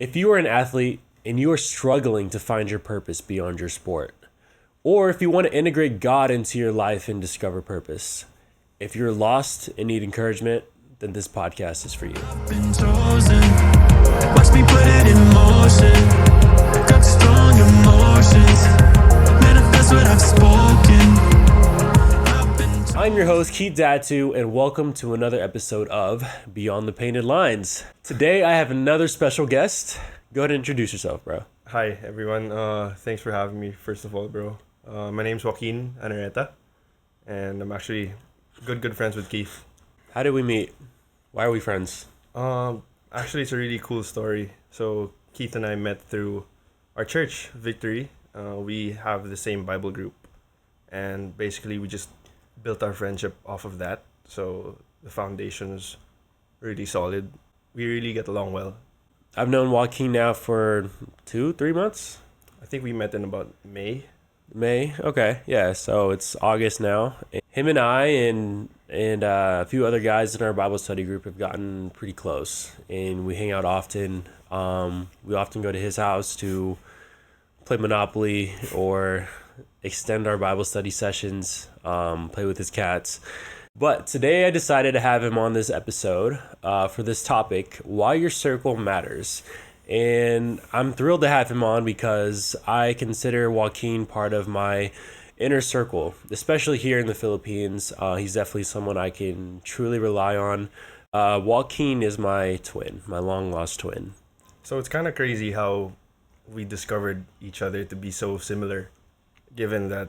If you are an athlete and you are struggling to find your purpose beyond your sport, or if you want to integrate God into your life and discover purpose, if you're lost and need encouragement, then this podcast is for you. Been chosen. Watch me put it in motion. Got strong emotions. Manifest what I've spoken. I'm your host, Datu, and welcome to another episode of Beyond the Painted Lines. Today I have another special guest. Go ahead and introduce yourself, bro. Hi everyone. Thanks for having me. First of all, bro. My name's Joaquin Anareta, and I'm actually good friends with Keith. How did we meet? Why are we friends? Actually, it's a really cool story. So Keith and I met through our church, Victory. We have the same Bible group, and basically we just built our friendship off of that. So the foundation is really solid. We really get along well. I've known Joaquin now for 2-3 months. I think we met in about May. May? Okay, yeah, so it's August now. Him and I and a few other guys in our Bible study group have gotten pretty close, and we hang out often. We often go to his house to play Monopoly or extend our Bible study sessions, play with his cats. But today I decided to have him on this episode for this topic, why your circle matters. And I'm thrilled to have him on because I consider Joaquin part of my inner circle, especially here in the Philippines. He's definitely someone I can truly rely on. Joaquin is my twin, my long-lost twin. So it's kind of crazy how we discovered each other to be so similar, given that,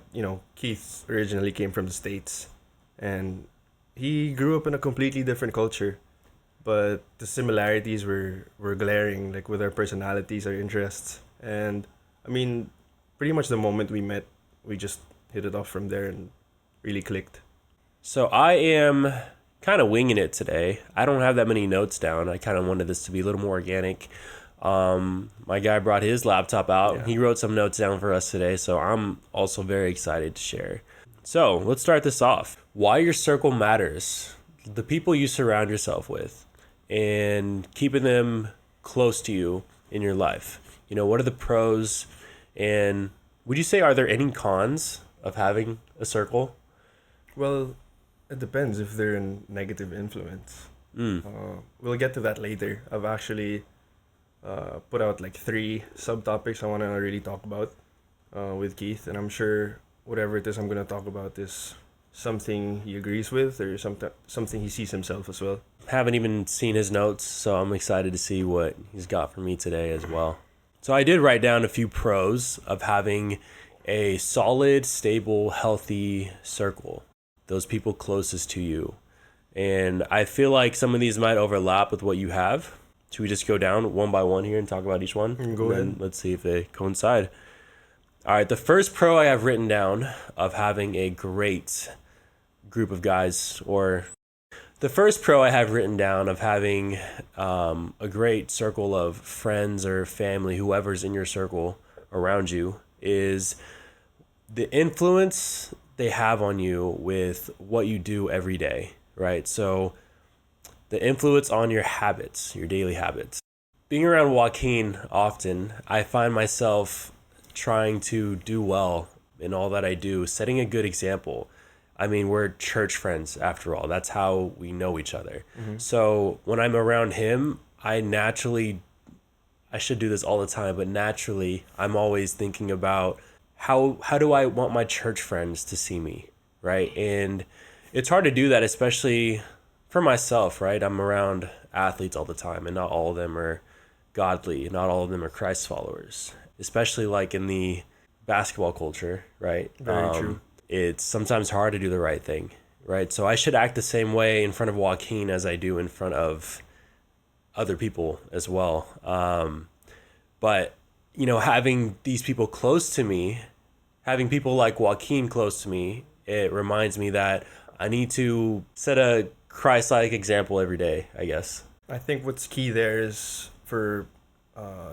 Keith originally came from the States and he grew up in a completely different culture, but the similarities were glaring, like with our personalities, our interests. And I mean, pretty much the moment we met, we just hit it off from there and really clicked. So I am kind of winging it today. I don't have that many notes down. I kind of wanted this to be a little more organic. My guy brought his laptop out. Yeah. He wrote some notes down for us today, so I'm also very excited to share. So let's start this off. Why your circle matters. The people you surround yourself with and keeping them close to you in your life. What are the pros, and would you say are there any cons of having a circle? Well, it depends if they're a negative influence. We'll get to that later. I've actually put out like 3 subtopics I want to really talk about with Keith, and I'm sure whatever it is I'm going to talk about is something he agrees with or something he sees himself as well. Haven't even seen his notes, so I'm excited to see what he's got for me today as well. So I did write down a few pros of having a solid, stable, healthy circle, those people closest to you. And I feel like some of these might overlap with what you have. Should we just go down one by one here and talk about each one? Go ahead. And let's see if they coincide. All right, the first pro I have written down of having a great group of guys, or the first pro I have written down of having a great circle of friends or family, whoever's in your circle around you, is the influence they have on you with what you do every day, right? So the influence on your habits, your daily habits. Being around Joaquin often, I find myself trying to do well in all that I do, setting a good example. I mean, we're church friends after all. That's how we know each other. Mm-hmm. So when I'm around him, I should do this all the time, but naturally, I'm always thinking about how do I want my church friends to see me, right? And it's hard to do that, especially for myself, right? I'm around athletes all the time, and not all of them are godly. Not all of them are Christ followers, especially like in the basketball culture, right? Very true. It's sometimes hard to do the right thing, right? So I should act the same way in front of Joaquin as I do in front of other people as well. But, having these people close to me, having people like Joaquin close to me, it reminds me that I need to set a Christ-like example every day, I guess. I think what's key there is for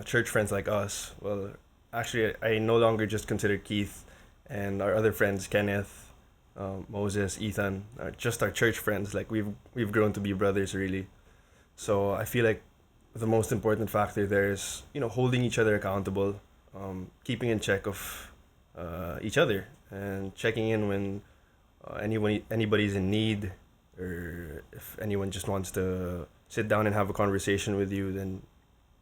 church friends like us. Well, actually, I no longer just consider Keith and our other friends, Kenneth, Moses, Ethan, just our church friends. Like we've grown to be brothers, really. So I feel like the most important factor there is, holding each other accountable, keeping in check of each other, and checking in when anybody's in need, or if anyone just wants to sit down and have a conversation with you, then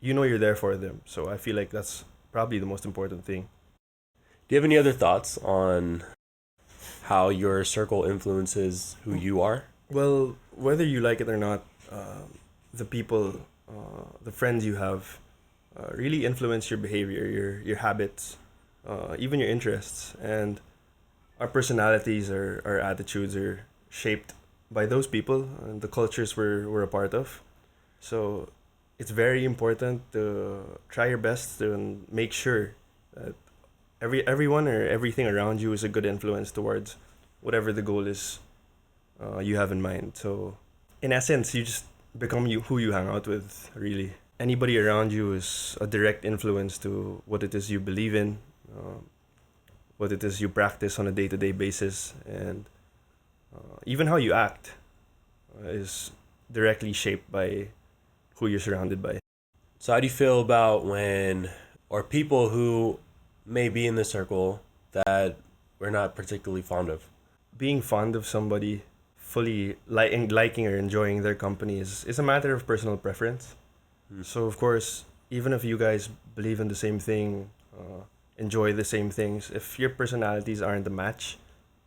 you're there for them. So I feel like that's probably the most important thing. Do you have any other thoughts on how your circle influences who you are? Well, whether you like it or not, the people, the friends you have, really influence your behavior, your habits, even your interests, and our personalities, our attitudes are shaped by those people and the cultures we're a part of. So it's very important to try your best to make sure that everyone or everything around you is a good influence towards whatever the goal is you have in mind. So in essence, you just become who you hang out with, really. Anybody around you is a direct influence to what it is you believe in, what it is you practice on a day-to-day basis, and even how you act is directly shaped by who you're surrounded by. So, how do you feel about when, or people who may be in the circle that we're not particularly fond of? Being fond of somebody, fully liking or enjoying their company is a matter of personal preference. So, of course, even if you guys believe in the same thing, enjoy the same things, if your personalities aren't a match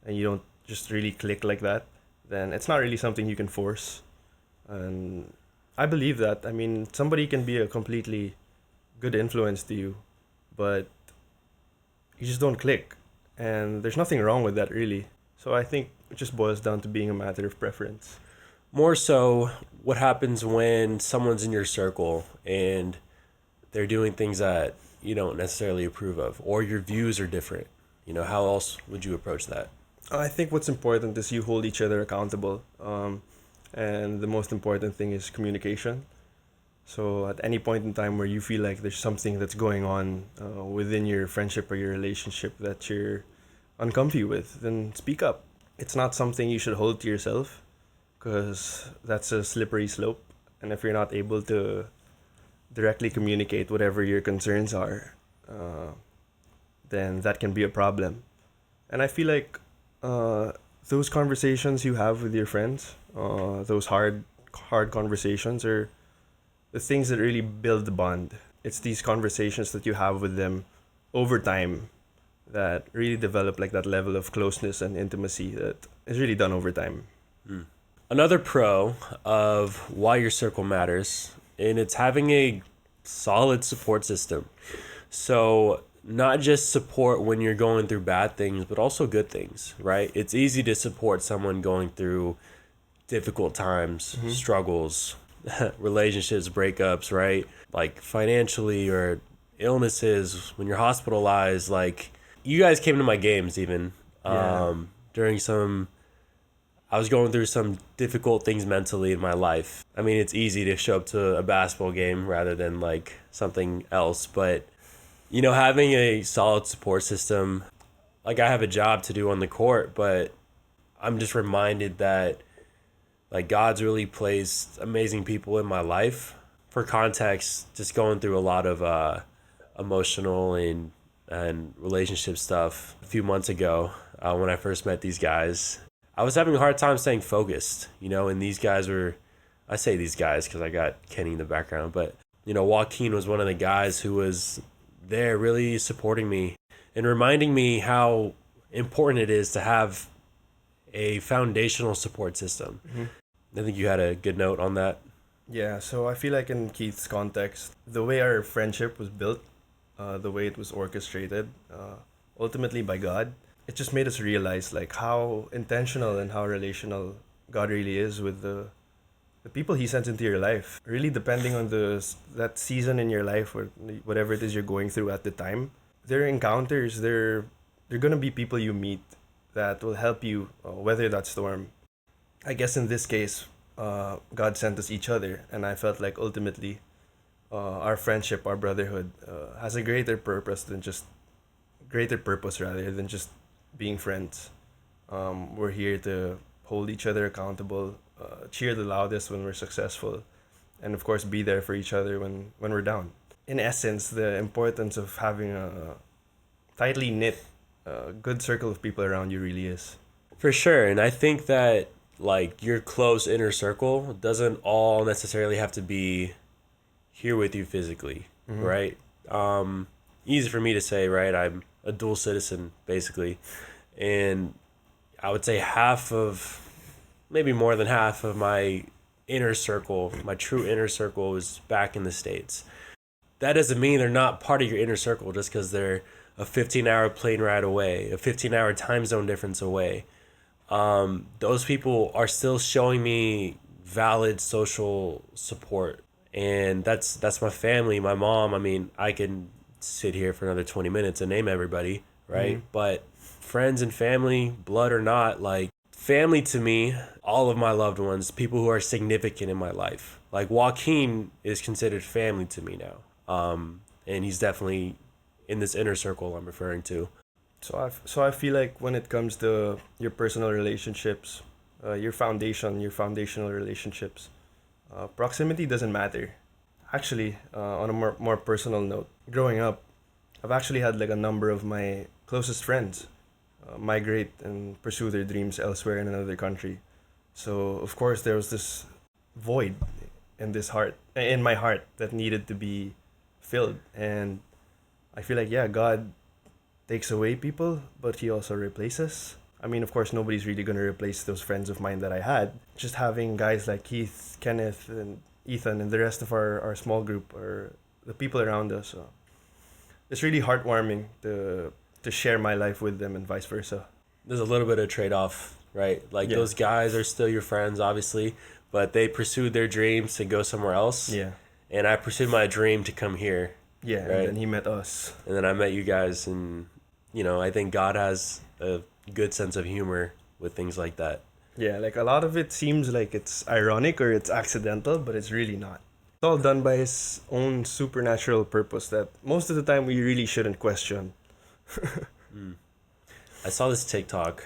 and you don't just really click like that, then it's not really something you can force. And I believe that. I mean, somebody can be a completely good influence to you, but you just don't click. And there's nothing wrong with that, really. So I think it just boils down to being a matter of preference. More so, what happens when someone's in your circle and they're doing things that you don't necessarily approve of, or your views are different? How else would you approach that? I think what's important is you hold each other accountable. And the most important thing is communication. So at any point in time where you feel like there's something that's going on within your friendship or your relationship that you're uncomfy with, then speak up. It's not something you should hold to yourself, because that's a slippery slope. And if you're not able to directly communicate whatever your concerns are, then that can be a problem. And I feel like those conversations you have with your friends, those hard conversations, are the things that really build the bond. It's these conversations that you have with them over time that really develop like that level of closeness and intimacy that is really done over time. Another pro of why your circle matters, and it's having a solid support system. So, not just support when you're going through bad things, but also good things, right? It's easy to support someone going through difficult times, struggles, relationships, breakups, right? Like financially, or illnesses, when you're hospitalized. Like, you guys came to my games even during I was going through some difficult things mentally in my life. I mean, it's easy to show up to a basketball game rather than like something else, but having a solid support system, like I have a job to do on the court, but I'm just reminded that like God's really placed amazing people in my life. For context, just going through a lot of emotional and relationship stuff a few months ago when I first met these guys. I was having a hard time staying focused, and these guys were, I say these guys because I got Kenny in the background, but Joaquin was one of the guys who was there really supporting me and reminding me how important it is to have a foundational support system. I think you had a good note on that. Yeah, so I feel like in Keith's context, the way our friendship was built, the way it was orchestrated, ultimately by God, it just made us realize like how intentional and how relational God really is with the people He sends into your life. Really, depending on that season in your life or whatever it is you're going through at the time, there are encounters. They're gonna be people you meet that will help you weather that storm. I guess in this case, God sent us each other, and I felt like ultimately, our friendship, our brotherhood, has a greater purpose rather than just being friends. We're here to hold each other accountable, cheer the loudest when we're successful, and of course be there for each other when we're down. In essence, the importance of having a tightly knit, good circle of people around you really is. For sure. And I think that like your close inner circle doesn't all necessarily have to be here with you physically, right? Easy for me to say, right? I'm a dual citizen basically. And I would say maybe more than half of my inner circle, my true inner circle, is back in the States. That doesn't mean they're not part of your inner circle just because they're a 15-hour plane ride away, a 15-hour time zone difference away. Those people are still showing me valid social support, and that's my family, my mom. I mean, I can sit here for another 20 minutes and name everybody, right? But friends and family, blood or not, like family to me, all of my loved ones, people who are significant in my life. Like Joaquin is considered family to me now. And he's definitely in this inner circle I'm referring to. So I feel like when it comes to your personal relationships, your foundational relationships, proximity doesn't matter. Actually, on a more personal note, growing up, I've actually had like a number of my closest friends migrate and pursue their dreams elsewhere in another country. So of course there was this void in my heart that needed to be filled, and I feel like God takes away people, but he also replaces. I mean, of course, nobody's really gonna replace those friends of mine that I had. Just having guys like Keith, Kenneth, and Ethan, and the rest of our small group, or the people around us, it's really heartwarming to share my life with them and vice versa. There's a little bit of trade-off, right? Like those guys are still your friends, obviously, but they pursued their dreams to go somewhere else. Yeah. And I pursued my dream to come here. Yeah, right? and then he met us. And then I met you guys, and I think God has a good sense of humor with things like that. Yeah, like a lot of it seems like it's ironic or it's accidental, but it's really not. It's all done by his own supernatural purpose that most of the time we really shouldn't question. I saw this TikTok.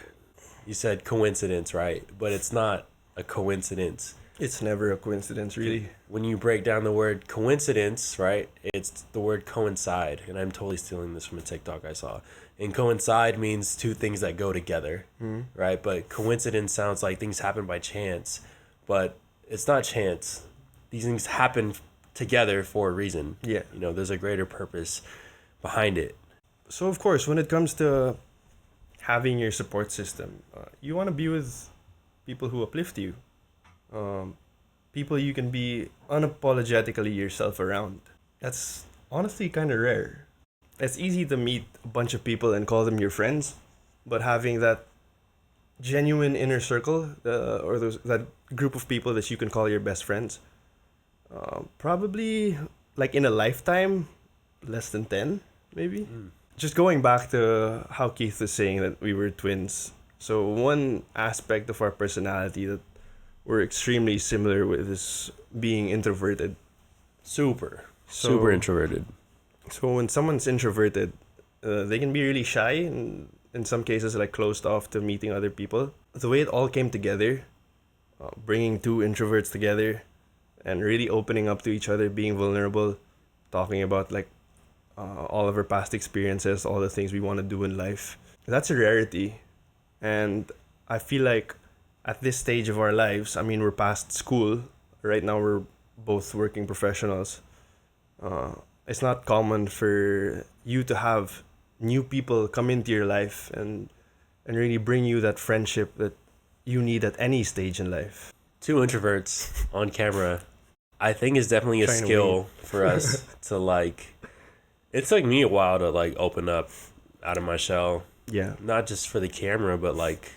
You said coincidence, right? But it's not a coincidence. It's never a coincidence, really. When you break down the word coincidence, right, it's the word coincide. And I'm totally stealing this from a TikTok I saw. And coincide means two things that go together, right? But coincidence sounds like things happen by chance. But it's not chance. These things happen together for a reason. Yeah. There's a greater purpose behind it. So, of course, when it comes to having your support system, you want to be with people who uplift you. People you can be unapologetically yourself around. That's honestly kind of rare. It's easy to meet a bunch of people and call them your friends, but having that genuine inner circle, or that group of people that you can call your best friends, probably like in a lifetime, less than 10, maybe. Just going back to how Keith was saying that we were twins. So one aspect of our personality that we're extremely similar with is being introverted. Super introverted. So when someone's introverted, they can be really shy and in some cases like closed off to meeting other people. The way it all came together, bringing two introverts together and really opening up to each other, being vulnerable, talking about like all of our past experiences, all the things we want to do in life. That's a rarity. And I feel like at this stage of our lives, I mean, we're past school. Right now, we're both working professionals. It's not common for you to have new people come into your life and really bring you that friendship that you need at any stage in life. Two introverts on camera, I think, is definitely a skill for us to like. It took me a while to like open up out of my shell. Yeah. Not just for the camera, but like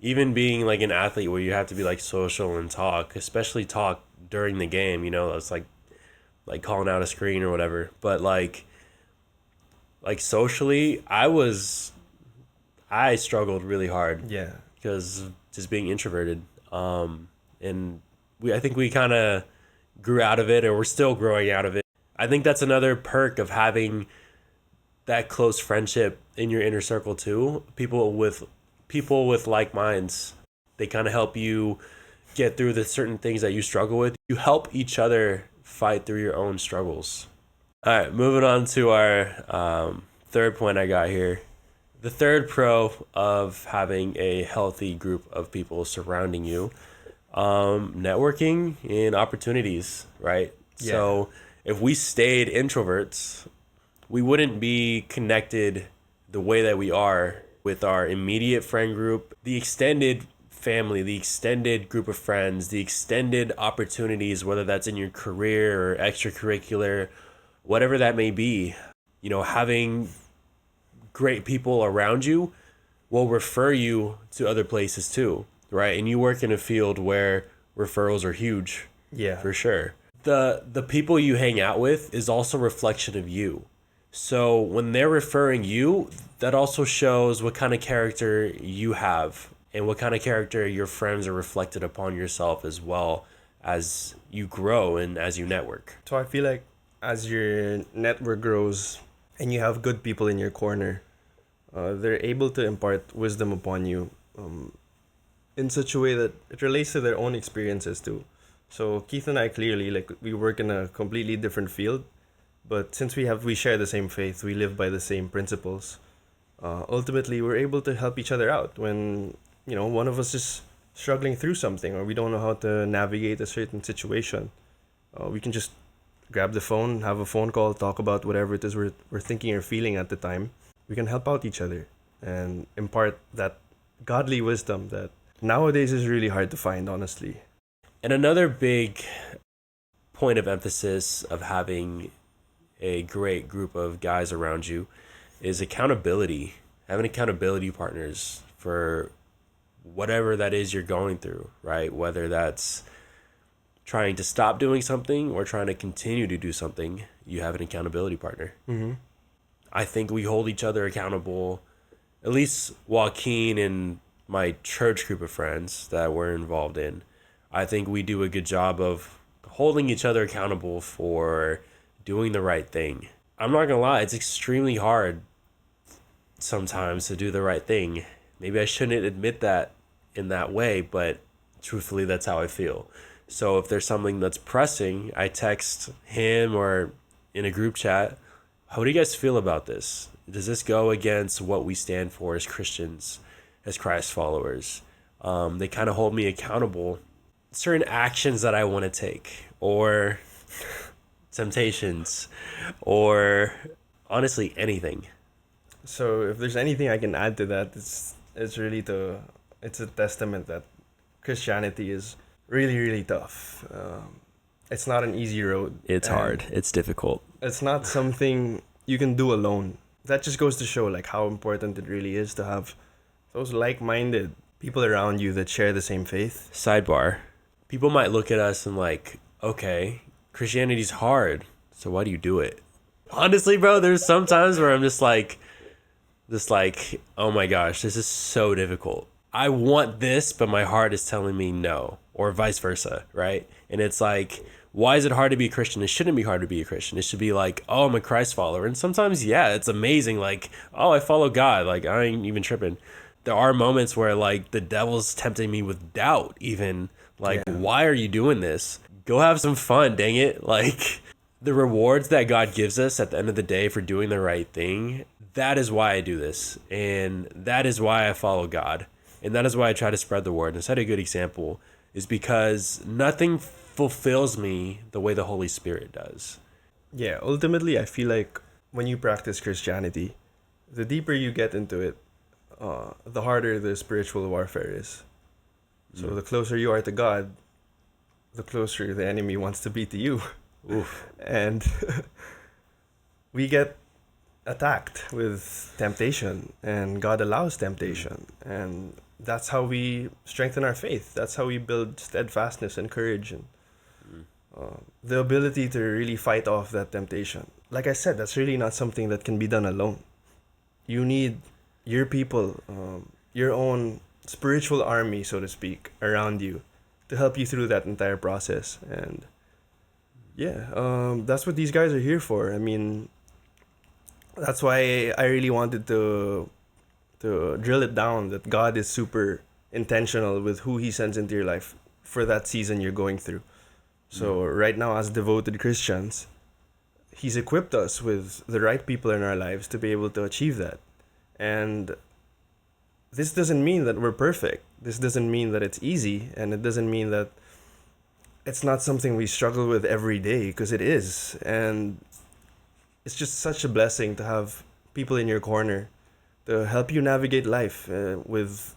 even being like an athlete where you have to be like social and talk, especially talk during the game, it's like calling out a screen or whatever. But like socially, I struggled really hard. Yeah. Because of just being introverted. And I think we kind of grew out of it, or we're still growing out of it. I think that's another perk of having that close friendship in your inner circle too. People with like minds, they kind of help you get through the certain things that you struggle with. You help each other fight through your own struggles. All right, moving on to our third point I got here. The third pro of having a healthy group of people surrounding you, networking and opportunities, right? Yeah. So if we stayed introverts, we wouldn't be connected the way that we are with our immediate friend group, the extended family, the extended group of friends, the extended opportunities, whether that's in your career or extracurricular, whatever that may be. Having great people around you will refer you to other places too, right? And you work in a field where referrals are huge, Yeah. for sure. The people you hang out with is also a reflection of you. So when they're referring you, that also shows what kind of character you have and what kind of character your friends are reflected upon yourself as well as you grow and as you network. So I feel like as your network grows and you have good people in your corner, they're able to impart wisdom upon you in such a way that it relates to their own experiences too. So Keith and I clearly, like, we work in a completely different field, but since we share the same faith, we live by the same principles. Ultimately, we're able to help each other out when one of us is struggling through something or we don't know how to navigate a certain situation. We can just grab the phone, have a phone call, talk about whatever it is we're thinking or feeling at the time. We can help out each other and impart that godly wisdom that nowadays is really hard to find, honestly. And another big point of emphasis of having a great group of guys around you is accountability. Having accountability partners for whatever that is you're going through, right? Whether that's trying to stop doing something or trying to continue to do something, you have an accountability partner. Mm-hmm. I think we hold each other accountable, at least Joaquin and my church group of friends that we're involved in. I think we do a good job of holding each other accountable for doing the right thing. I'm not gonna lie, it's extremely hard sometimes to do the right thing. Maybe I shouldn't admit that in that way, but truthfully, that's how I feel. So if there's something that's pressing, I text him or in a group chat, how do you guys feel about this? Does this go against what we stand for as Christians, as Christ followers? They kind of hold me accountable. Certain actions that I want to take, or temptations, or honestly anything. So if there's anything I can add to that, it's really it's a testament that Christianity is really, really tough. It's not an easy road. It's and hard. It's difficult. It's not something you can do alone. That just goes to show like how important it really is to have those like-minded people around you that share the same faith. Sidebar. People might look at us and like, okay, Christianity's hard, so why do you do it? Honestly, bro, there's some times where I'm just like, oh my gosh, this is so difficult. I want this, but my heart is telling me no, or vice versa, right? And it's like, why is it hard to be a Christian? It shouldn't be hard to be a Christian. It should be like, oh, I'm a Christ follower. And sometimes, yeah, it's amazing. Like, oh, I follow God. Like, I ain't even tripping. There are moments where like the devil's tempting me with doubt, even like, why are you doing this? Go have some fun, dang it. Like, the rewards that God gives us at the end of the day for doing the right thing, that is why I do this. And that is why I follow God. And that is why I try to spread the word. And set a good example is because nothing fulfills me the way the Holy Spirit does. Yeah, ultimately, I feel like when you practice Christianity, the deeper you get into it, the harder the spiritual warfare is. So the closer you are to God, the closer the enemy wants to be to you. Oof. And we get attacked with temptation, and God allows temptation. And that's how we strengthen our faith. That's how we build steadfastness and courage and the ability to really fight off that temptation. Like I said, that's really not something that can be done alone. You need your people, your own spiritual army, so to speak, around you to help you through that entire process. And that's what these guys are here for. I mean, that's why I really wanted to drill it down that God is super intentional with who he sends into your life for that season you're going through. So right now, as devoted Christians, He's equipped us with the right people in our lives to be able to achieve that. And this doesn't mean that we're perfect. This doesn't mean that it's easy, and it doesn't mean that it's not something we struggle with every day, because it is. And it's just such a blessing to have people in your corner to help you navigate life with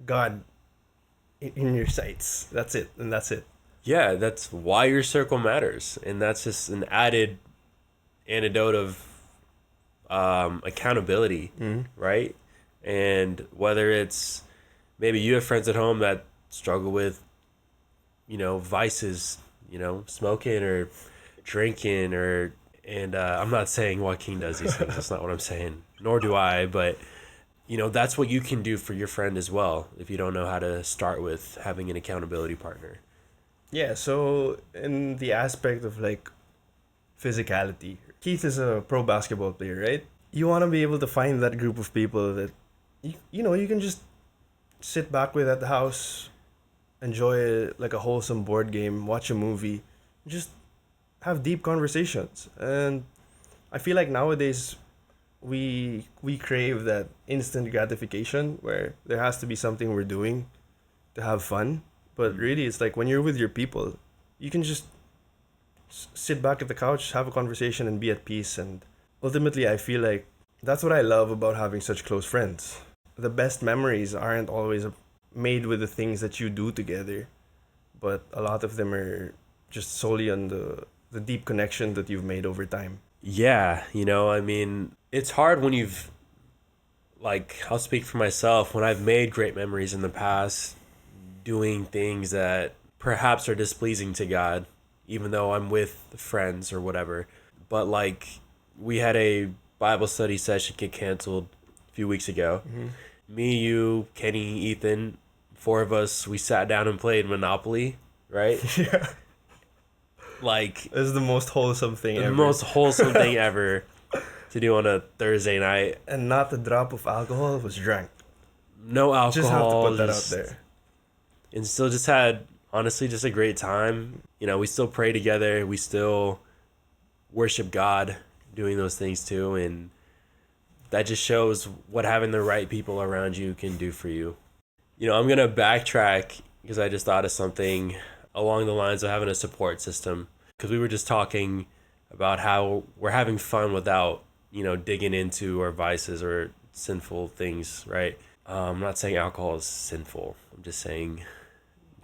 God in your sights. That's it, and that's it. Yeah, that's why your circle matters. And that's just an added antidote of accountability, right? And whether it's maybe you have friends at home that struggle with, vices, smoking or drinking and I'm not saying Joaquin does these things. That's not what I'm saying. Nor do I, but that's what you can do for your friend as well if you don't know how to start with having an accountability partner. Yeah, so in the aspect of like physicality, Keith is a pro basketball player, right? You want to be able to find that group of people that you can just sit back with at the house, enjoy like a wholesome board game, watch a movie, just have deep conversations. And I feel like nowadays we crave that instant gratification where there has to be something we're doing to have fun. But really, it's like when you're with your people, you can just sit back at the couch, have a conversation, and be at peace. And ultimately, I feel like that's what I love about having such close friends. The best memories aren't always made with the things that you do together, but a lot of them are just solely on the deep connection that you've made over time. Yeah, it's hard when I'll speak for myself, when I've made great memories in the past, doing things that perhaps are displeasing to God, even though I'm with friends or whatever. But we had a Bible study session get canceled a few weeks ago. Me, you, Kenny, Ethan, 4 of us, we sat down and played Monopoly, right? Yeah. Like, This is the most wholesome thing the ever. most wholesome thing ever to do on a Thursday night. And not a drop of alcohol was drank. No alcohol. Just have to put that out just- there. And still just had, honestly, just a great time. We still pray together. We still worship God doing those things too. And that just shows what having the right people around you can do for you. I'm going to backtrack because I just thought of something along the lines of having a support system. Because we were just talking about how we're having fun without, digging into our vices or sinful things, right? I'm not saying alcohol is sinful. I'm just saying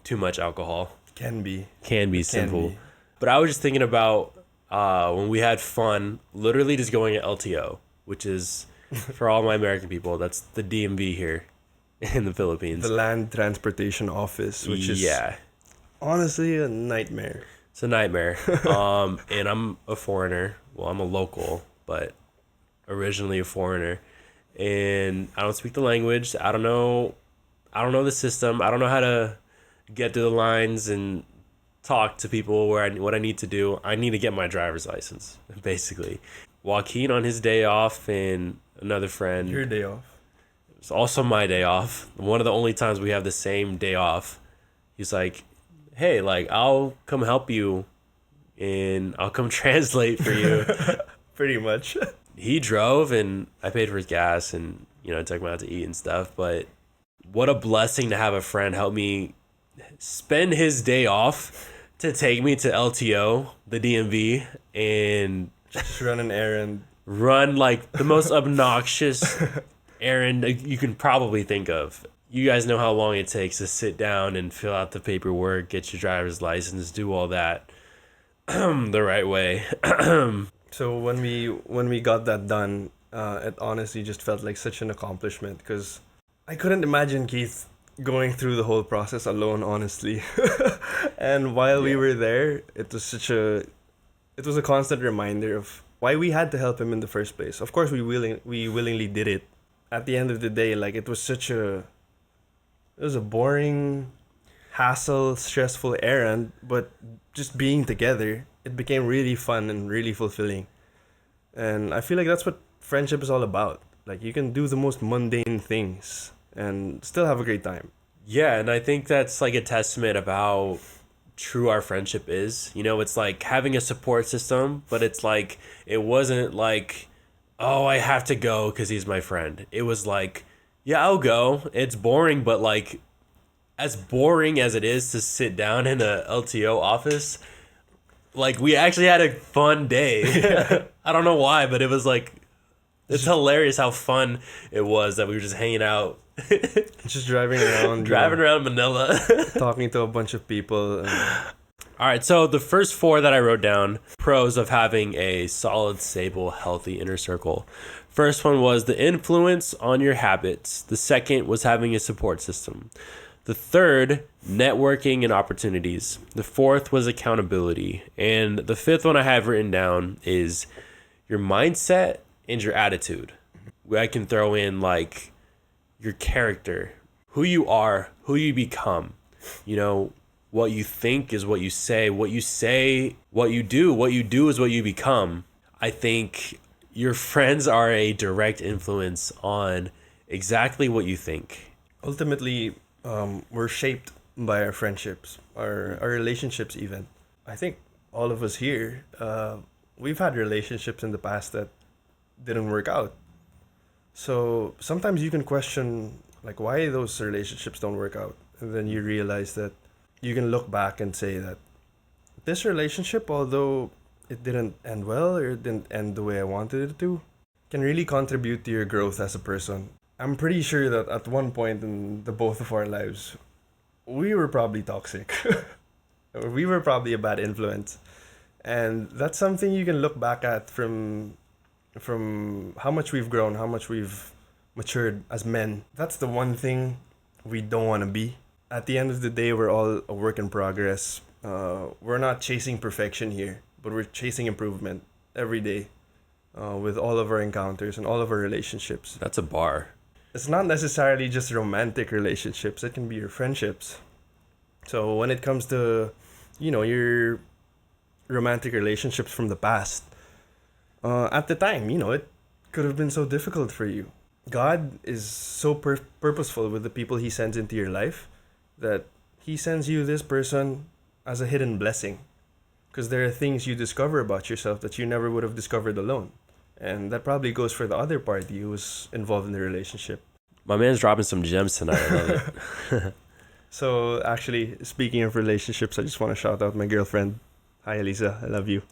too much alcohol Can be. can be sinful. be. But I was just thinking about when we had fun, literally just going to LTO, which is, for all my American people, that's the DMV here in the Philippines. The Land Transportation Office, which is honestly a nightmare. It's a nightmare. And I'm a foreigner. Well, I'm a local, but originally a foreigner. And I don't speak the language. I don't know the system. I don't know how to get through the lines and talk to people what I need to do. I need to get my driver's license, basically. Joaquin on his day off and another friend. Your day off. It's also my day off. One of the only times we have the same day off. He's like, hey, I'll come help you and I'll come translate for you. Pretty much. He drove and I paid for his gas and, I took him out to eat and stuff. But what a blessing to have a friend help me spend his day off to take me to LTO, the DMV, and Just run an errand. run the most obnoxious errand you can probably think of. You guys know how long it takes to sit down and fill out the paperwork, get your driver's license, do all that the right way. So when we got that done, it honestly just felt like such an accomplishment, because I couldn't imagine Keith going through the whole process alone, honestly. And while we were there, it was a constant reminder of why we had to help him in the first place. Of course, we willingly did it. At the end of the day, it was a boring, hassle, stressful errand, but just being together, it became really fun and really fulfilling. And I feel like that's what friendship is all about. You can do the most mundane things and still have a great time. Yeah, and I think that's like a testament of how true our friendship is. You know, it's like having a support system, but it's like it wasn't like, oh, I have to go because he's my friend. It was like, yeah, I'll go. It's boring, but like as boring as it is to sit down in a LTO office, like we actually had a fun day. I don't know why, but it was like it's hilarious how fun it was that we were just hanging out, Just driving around, driving around Manila. talking to a bunch of people. And All right, so the first four that I wrote down, pros of having a solid, stable, healthy inner circle. First one was the influence on your habits. The second was having a support system. The third, networking and opportunities. The fourth was accountability. And the fifth one I have written down is your mindset and your attitude. I can throw in like your character, who you are, who you become. You know, what you think is what you say, what you say, what you do is what you become. I think your friends are a direct influence on exactly what you think. ultimately, we're shaped by our friendships, our relationships, even. I think all of us here, we've had relationships in the past that didn't work out. So sometimes you can question, like, why those relationships don't work out. And then you realize that you can look back and say that this relationship, although it didn't end well or it didn't end the way I wanted it to, can really contribute to your growth as a person. I'm pretty sure that at one point in the both of our lives, we were probably toxic. Or we were probably a bad influence. And that's something you can look back at from how much we've grown, how much we've matured as men. That's the one thing we don't want to be. At the end of the day, we're all a work in progress. We're not chasing perfection here, but we're chasing improvement every day with all of our encounters and all of our relationships. That's a bar. It's not necessarily just romantic relationships, it can be your friendships. So when it comes to, your romantic relationships from the past, at the time, it could have been so difficult for you. God is so purposeful with the people He sends into your life that He sends you this person as a hidden blessing. Because there are things you discover about yourself that you never would have discovered alone. And that probably goes for the other party who was involved in the relationship. My man's dropping some gems tonight. I love it. So, actually, speaking of relationships, I just want to shout out my girlfriend. Hi, Elisa. I love you.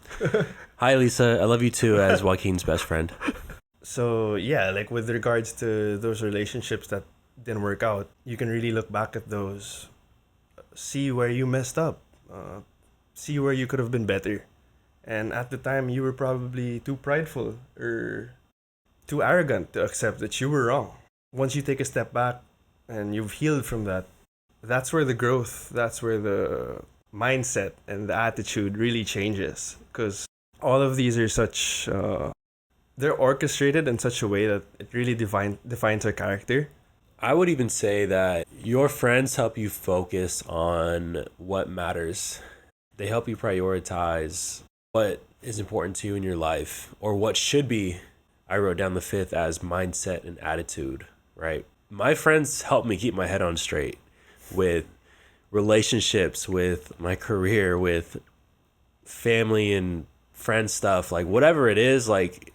Hi, Lisa. I love you too, as Joaquin's best friend. So, yeah, like with regards to those relationships that didn't work out, you can really look back at those, see where you messed up, see where you could have been better. And at the time, you were probably too prideful or too arrogant to accept that you were wrong. Once you take a step back and you've healed from that, that's where the growth, that's where the mindset and the attitude really changes. Because all of these are such, they're orchestrated in such a way that it really defines our character. I would even say that your friends help you focus on what matters. They help you prioritize what is important to you in your life, or what should be. I wrote down the fifth as mindset and attitude, right? My friends help me keep my head on straight with relationships, with my career, with family and friend stuff, like whatever it is, like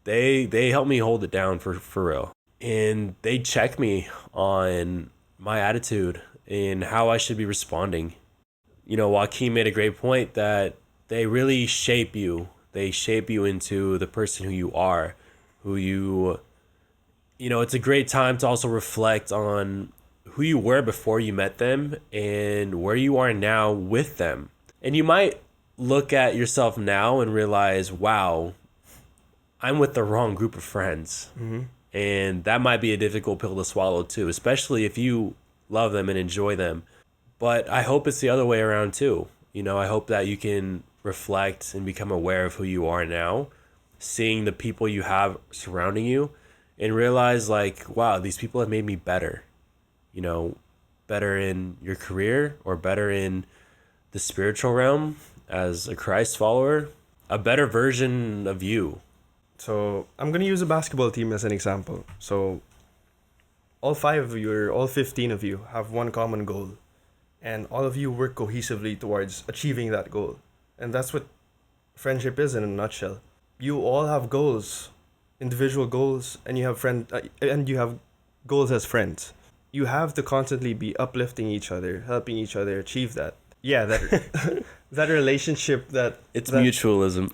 they help me hold it down for real. And they check me on my attitude and how I should be responding. Joaquin made a great point that they really shape you. They shape you into the person who you are, it's a great time to also reflect on who you were before you met them and where you are now with them. And you might look at yourself now and realize, wow, I'm with the wrong group of friends. Mm-hmm. And that might be a difficult pill to swallow too, especially if you love them and enjoy them. But I hope it's the other way around too. I hope that you can reflect and become aware of who you are now, seeing the people you have surrounding you, and realize like, wow, these people have made me better. Better in your career or better in the spiritual realm as a Christ follower, a better version of you. So I'm going to use a basketball team as an example. So all 5 of you or all 15 of you have one common goal, and all of you work cohesively towards achieving that goal. And that's what friendship is in a nutshell. You all have goals, individual goals, and you have goals as friends. You have to constantly be uplifting each other, helping each other achieve that. Yeah, that that relationship, It's that mutualism.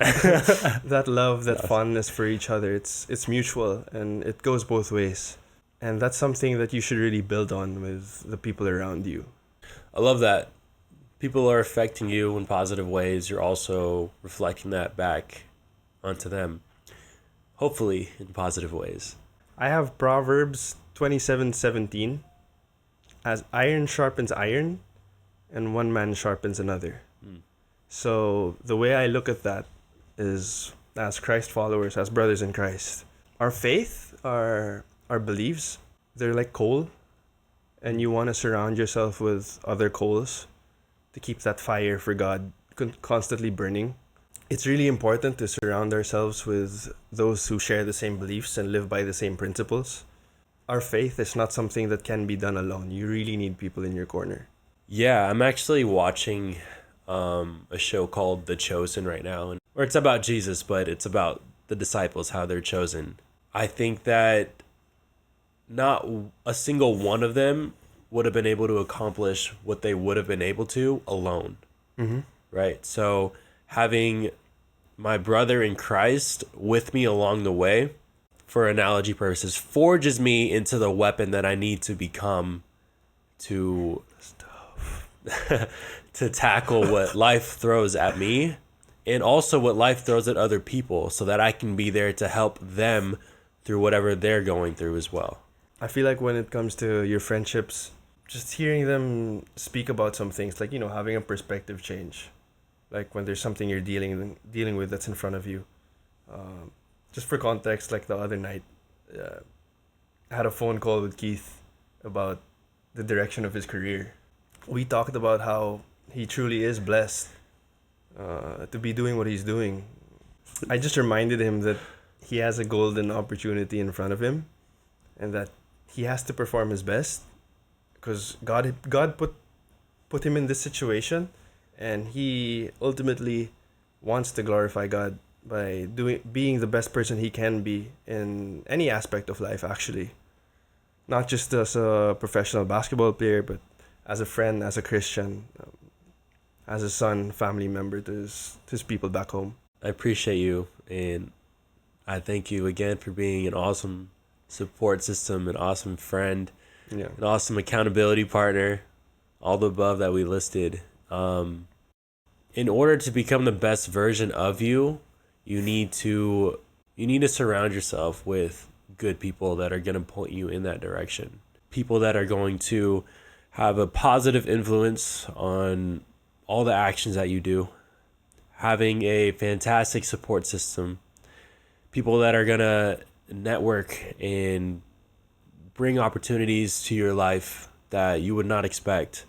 that love, that fondness for each other, it's mutual and it goes both ways. And that's something that you should really build on with the people around you. I love that. People are affecting you in positive ways. You're also reflecting that back onto them, hopefully in positive ways. I have Proverbs 27:17, as iron sharpens iron and one man sharpens another. So the way I look at that is, as Christ followers, as brothers in Christ, our faith, our beliefs, they're like coal, and you want to surround yourself with other coals to keep that fire for God constantly burning. It's really important to surround ourselves with those who share the same beliefs and live by the same principles. Our faith is not something that can be done alone. You really need people in your corner. Yeah, I'm actually watching a show called The Chosen right now, and where it's about Jesus, but it's about the disciples, how they're chosen. I think that not a single one of them would have been able to accomplish what they would have been able to alone. Right? So having my brother in Christ with me along the way, for analogy purposes, forges me into the weapon that I need to become to to tackle what life throws at me, and also what life throws at other people, so that I can be there to help them through whatever they're going through as well. I feel like when it comes to your friendships, just hearing them speak about some things, like, having a perspective change. Like when there's something you're dealing with that's in front of you. Just for context, like the other night, I had a phone call with Keith about the direction of his career. We talked about how he truly is blessed to be doing what he's doing. I just reminded him that he has a golden opportunity in front of him, and that he has to perform his best, because God put him in this situation, and he ultimately wants to glorify God by being the best person he can be in any aspect of life, actually. Not just as a professional basketball player, but as a friend, as a Christian, as a son, family member to his people back home. I appreciate you, and I thank you again for being an awesome support system, an awesome friend, Yeah. an awesome accountability partner, all the above that we listed. In order to become the best version of you, you need to surround yourself with good people that are going to point you in that direction. People that are going to have a positive influence on all the actions that you do. Having a fantastic support system. People that are going to network and bring opportunities to your life that you would not expect.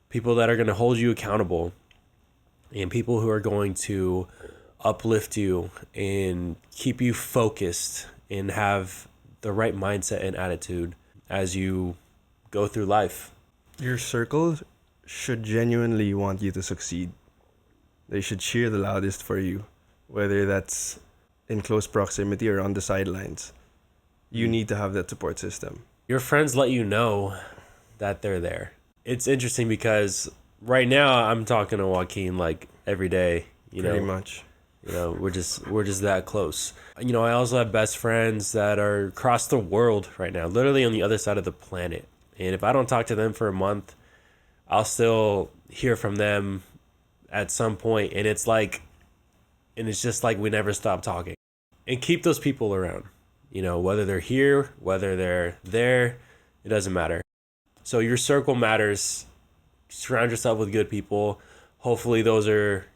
People that are going to hold you accountable. And people who are going to uplift you and keep you focused and have the right mindset and attitude as you go through life. Your circle should genuinely want you to succeed. They should cheer the loudest for you, whether that's in close proximity or on the sidelines. You need to have that support system. Your friends let you know that they're there. It's interesting because right now I'm talking to Joaquin like every day, Pretty much. we're just that close. I also have best friends that are across the world right now, literally on the other side of the planet. And if I don't talk to them for a month, I'll still hear from them at some point, and it's just like we never stop talking. And keep those people around. Whether they're here, whether they're there, it doesn't matter. So your circle matters. Surround yourself with good people. Hopefully those are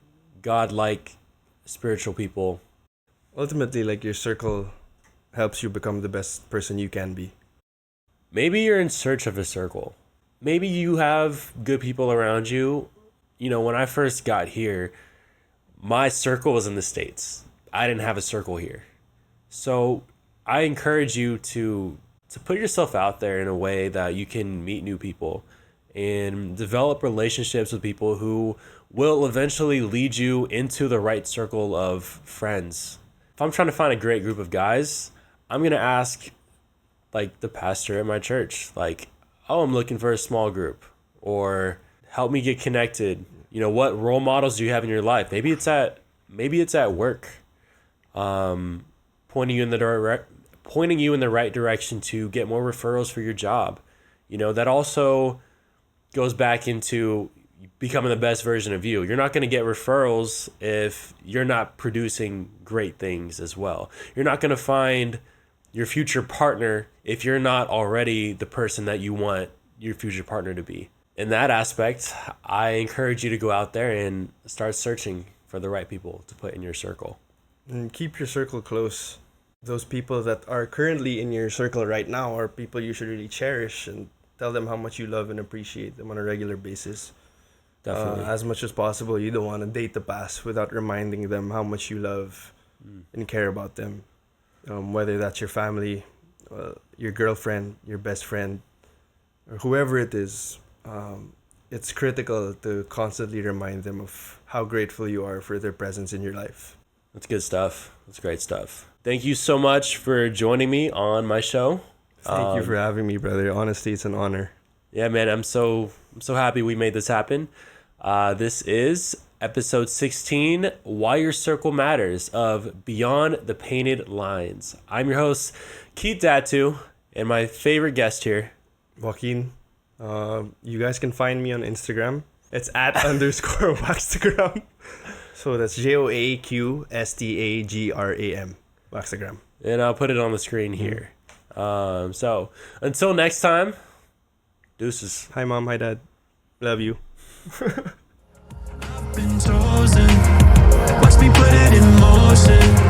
God-like spiritual people. Ultimately, like, your circle helps you become the best person you can be. Maybe you're in search of a circle. Maybe you have good people around you. When I first got here, my circle was in the States. I didn't have a circle here. So I encourage you to to put yourself out there in a way that you can meet new people and develop relationships with people who will eventually lead you into the right circle of friends. If I'm trying to find a great group of guys, I'm going to ask like the pastor at my church, like, oh, I'm looking for a small group, or help me get connected. You know, what role models do you have in your life? Maybe it's at work, pointing you in the right direction to get more referrals for your job. You know, that also goes back into becoming the best version of you. You're not going to get referrals if you're not producing great things as well. You're not going to find your future partner if you're not already the person that you want your future partner to be. In that aspect, I encourage you to go out there and start searching for the right people to put in your circle. And keep your circle close. Those people that are currently in your circle right now are people you should really cherish, and tell them how much you love and appreciate them on a regular basis. Definitely. As much as possible, you don't want to date the past without reminding them how much you love and care about them. Whether that's your family, your girlfriend, your best friend, or whoever it is, it's critical to constantly remind them of how grateful you are for their presence in your life. That's good stuff. That's great stuff. Thank you so much for joining me on my show. Thank you for having me, brother. Honestly, it's an honor. Yeah, man, I'm so happy we made this happen. This is episode 16, Why Your Circle Matters, of Beyond the Painted Lines. I'm your host, Keith Datu, and my favorite guest here, Joaquin. You guys can find me on Instagram. It's at _ Waxtagram. So that's JOAQSTAGRAM. Waxtagram. and I'll put it on the screen here. So until next time, deuces. Hi, Mom. Hi, Dad. Love you. Been chosen. Watch me put it in motion.